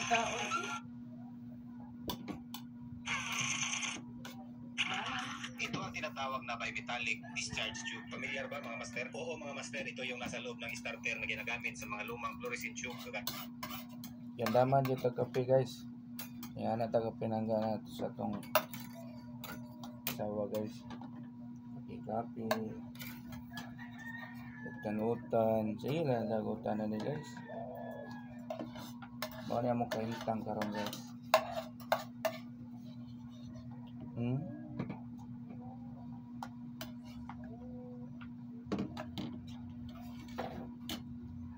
Ito ang tinatawag na bivitalic discharge tube. Familiar ba mga master? Oo mga master, ito yung nasa loob ng starter na ginagamit sa mga lumang fluorescent tube. Yan daman dito kape guys. Yan na taga pinangga na sa tong sawa guys. Kape. Utan-utan. Sige lang dagutan na ni guys. Mao ni among kahintang karon guys.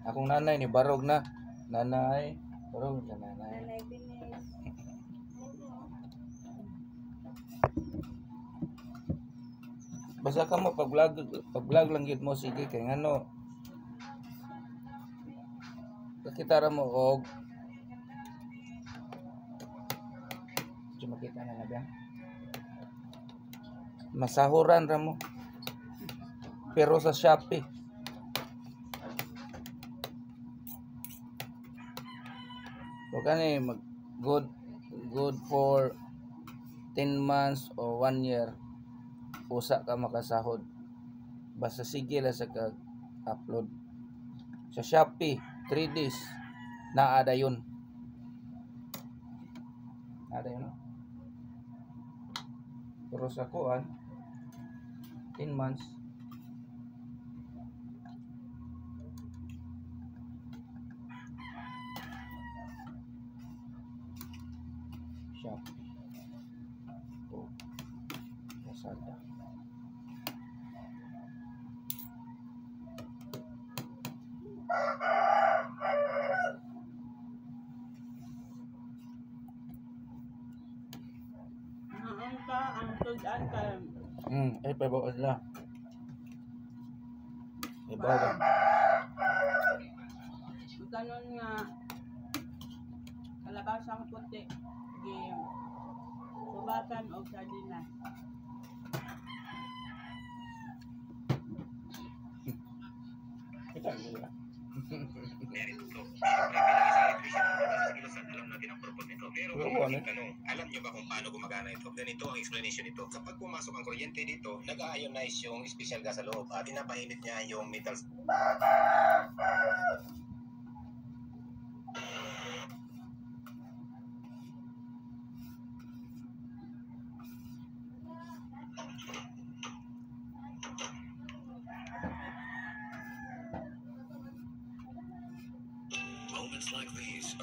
Akong nanay ni barog na. Nanay, barog na nanay. Nanay Binis. Basta ka mo pag-vlog lang gid mo sige kay ngano. Kita ra mo og makita na lang. Masahuran ra mo. Pero sa Shopee. So kani mag good for 10 months or 1 year. Usa ka makasahod. Basta sige lang sa upload. Sa Shopee 3 days naada yun. Ada yun. Pero sa kuan 10 months Shopee. Oh. Lazada. Ang tudan ka. Ay pabawas na. Ibaga. Ganon nga kalabasang puti. Game. Subatan o sardinas. Kita nila. Meron ito. Alam natin ang purpose nito. Pero tanong, alam nyo ba kung paano gumagana ito? Ganito ang explanation nito. Kapag pumasok ang kuryente dito, nag-ionize yung special gas sa loob at pinapainit niya yung metals. Moments like these.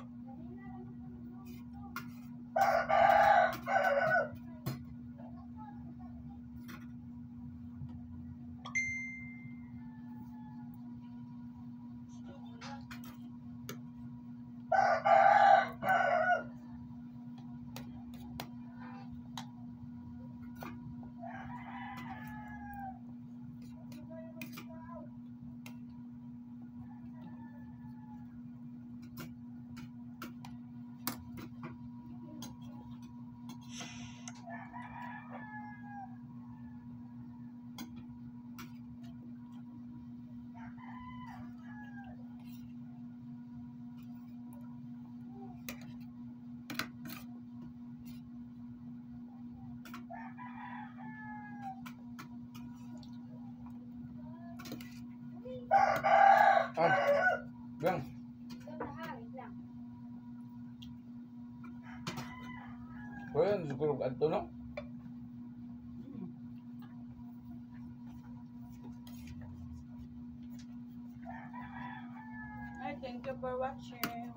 Gang. Well, siguro adto no. Thank you for watching.